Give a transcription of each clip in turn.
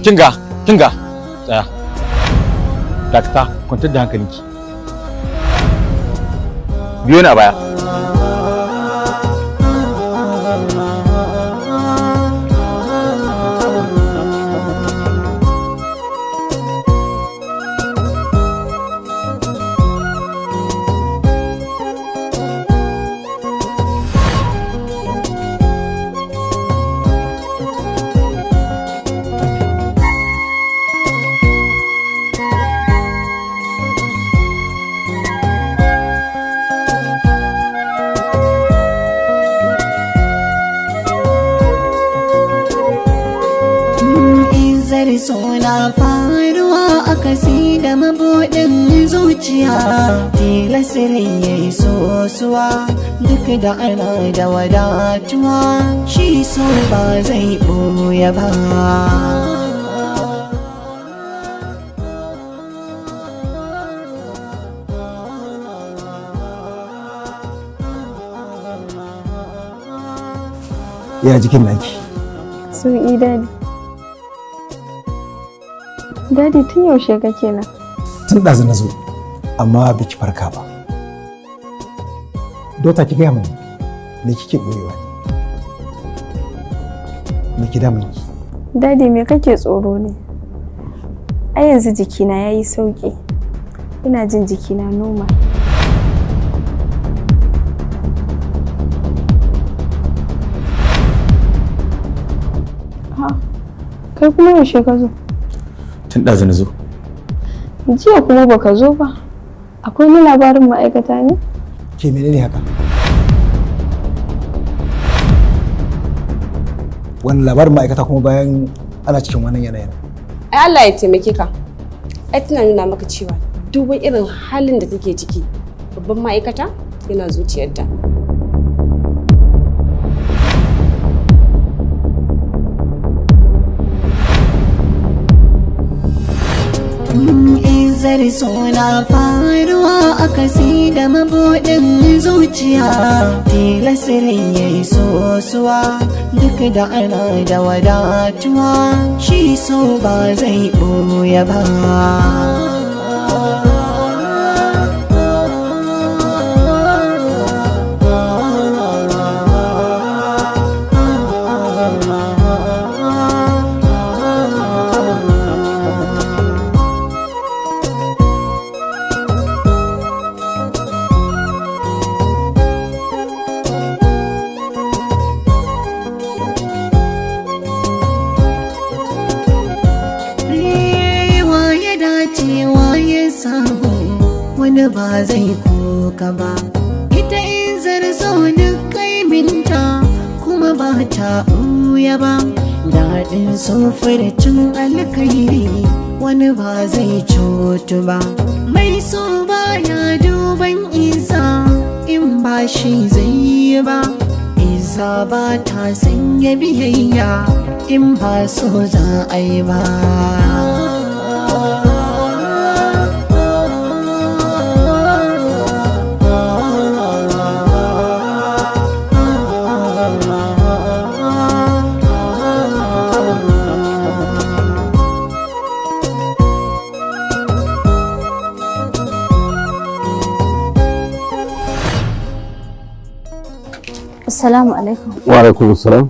kinga tsaya dakta kwantar da hankalinki biyo ni a baya suna faruwa a kasi da mabuɗin zuciya tilasirin ya yi sosuwa duk da ana da wadatuwa shi so ba zai ɓoye ba. Ya jikin naki? Sun idadi. Dadi tun yaushe kake nan? Tun ɗazu na zo, amma biki farka ba. Dota ki gaya mini, me kike ɓoyewa ne? Me ki damun ki? Dadi me kake tsoro ne? A yanzu jikina ya yi sauƙi. Ina jin jikina normal. Ha, kai kuma yaushe ka zo? tun ɗazu na zo. Jiya kuma baka zo ba. Akwai wani labarin ma'aikata ne? Ke menene haka? Wani labarin ma'aikata kuma bayan ana cikin wannan yanayin? Ai Allah ya taimake ka. Ai tana nuna maka cewa duk wani irin halin da take ciki babban ma'aikata yana zuciyarta. Izzar suna faruwa a kasi da mabuɗin zuciya tilasirin ya yi sosuwa duk da ana da wadatuwa shi so ba zai ɓoye ba. Wani ba zai koka ba, ita Izzar so duk kaiminta kuma ba ta ɓuya ba. Daɗin cin alkairi wani ba zai cutu ba. Mai so ba ya duban isa in ba shi zai yi ba. Isa ba ta sanya biyayya in ba so za a yi ba. Assalamu alaikum. Wa alaikum assalam.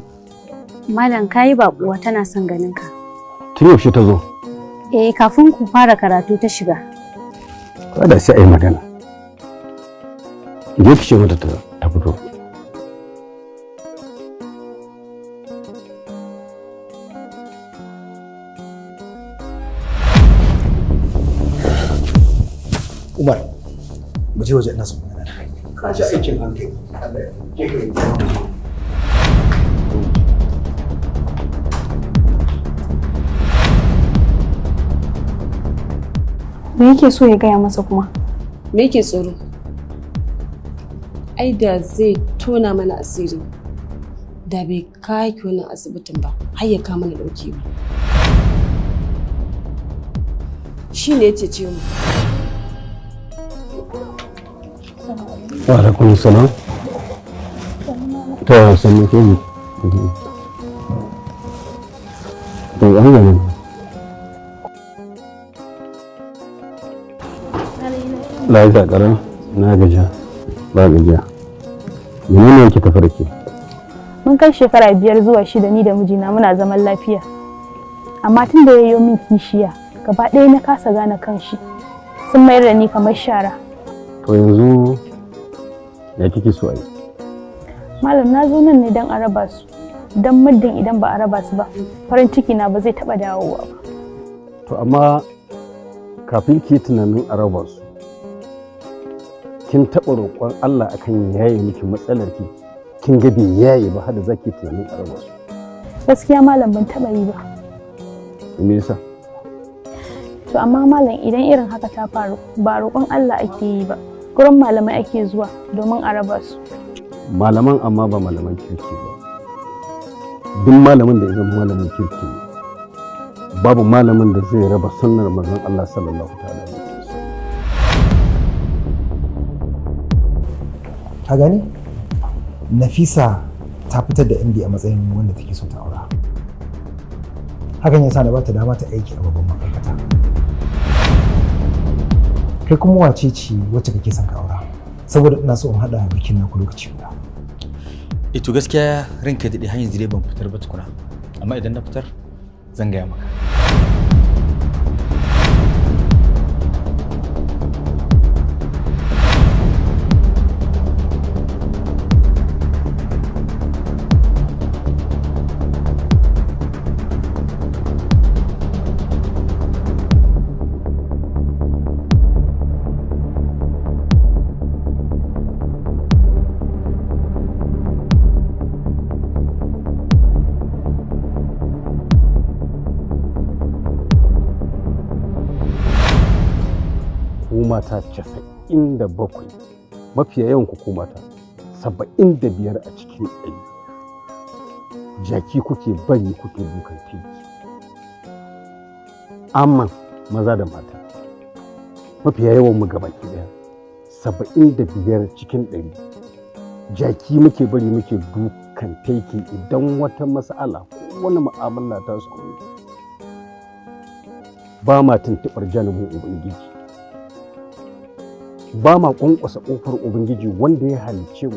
Malam kayi baƙuwa tana son ganin ka. Tun yaushe ta zo? Kafin ku fara karatu ta shiga. Kada sai ai magana. Je ki ce mata ta fito. Umar, mu je waje ina son magana da kai. Ka ji aikin hankali. Allah ya ke kai. Me yake so ya gaya masa kuma? Me yake tsoro? Ai da zai tona mana asiri da bai kai ki wannan asibitin ba har ya kama mana dauke ba. Shi ne ya cece mu. Wa alaikum assalam. To sannu ke ni. To an gane. Lafiya ƙarar na gajiya ba gajiya. Menene yake tafi da ke? Mun kai shekara 5 zuwa 6 ni da mijina muna zaman lafiya. Amma tun da ya yi min kishiya gaba ɗaya na kasa gane kanshi. Sun mayar da ni kamar shara. To yanzu ya kike so a yi? Malam na zo nan ne don a raba su. Don muddin idan ba a raba su ba farin ciki na ba zai taɓa dawowa ba. To amma kafin ki tunanin a raba su, kin taɓa roƙon Allah akan yaye miki matsalar ki, kin ga bai yaye ba har da zaki tunanin a raba su? Gaskiya malam ban taɓa yi ba. Me yasa? To amma malam idan irin haka ta faru ba roƙon Allah ake yi ba, gurin malamai ake zuwa domin a raba su. Malaman amma ba malaman kirki ba. Duk malamin da ya zama malamin kirki ne, babu malamin da zai raba sunnar manzon Allah sallallahu alaihi wasallam. Ka gani? Nafisa ta fitar da MD a matsayin wanda take so ta aura. Hakan yasa na bata dama ta aiki a babban ma'aikata. Kai kuma wace ce wacce kake son ka aura? Saboda ina so in hada bikin naku lokaci guda. To gaskiya ranka daɗe har yanzu dai ban fitar ba tukuna. Amma idan na fitar zan gaya maka. Mata 97 mafiya yawan ku mata 75 a cikin 100 jaki kuke bari kuke dukan fiki. Amma maza da mata mafiya yawan mu gabaki daya 75 cikin 100 jaki muke bari muke dukan fiki idan wata mas'ala ko wani mu'amala ta su ba ma tuntubar janibin ubangiji, ba ma kwankwasa ƙofar Ubangiji wanda ya halicce mu,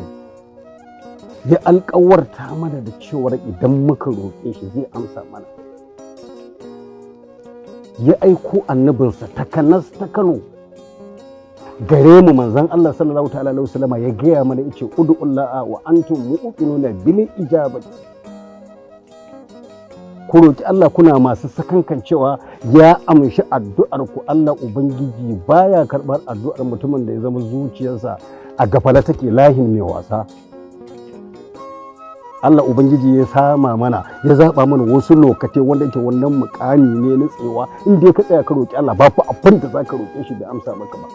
ya alƙawarta mana da cewar idan muka roƙe shi zai amsa mana. Ya aiko annabinsa takanas ta Kano gare mu manzon Allah sallallahu ta'ala alaihi wasallama ya gaya mana yace ud'ullaha wa antum mu'minuna bil ijabati. Ku roki Allah kuna masu sakankan cewa ya amshi addu'ar ku. Allah Ubangiji baya karɓar addu'ar mutumin da ya zama zuciyarsa a gafala take lahin mai wasa. Allah Ubangiji ya sama mana, ya zaba mana wasu lokatai wanda yake wannan mukami ne na tsewa, inda ka tsaya ka roki Allah ba fa abin da zaka roke shi da amsa maka ba.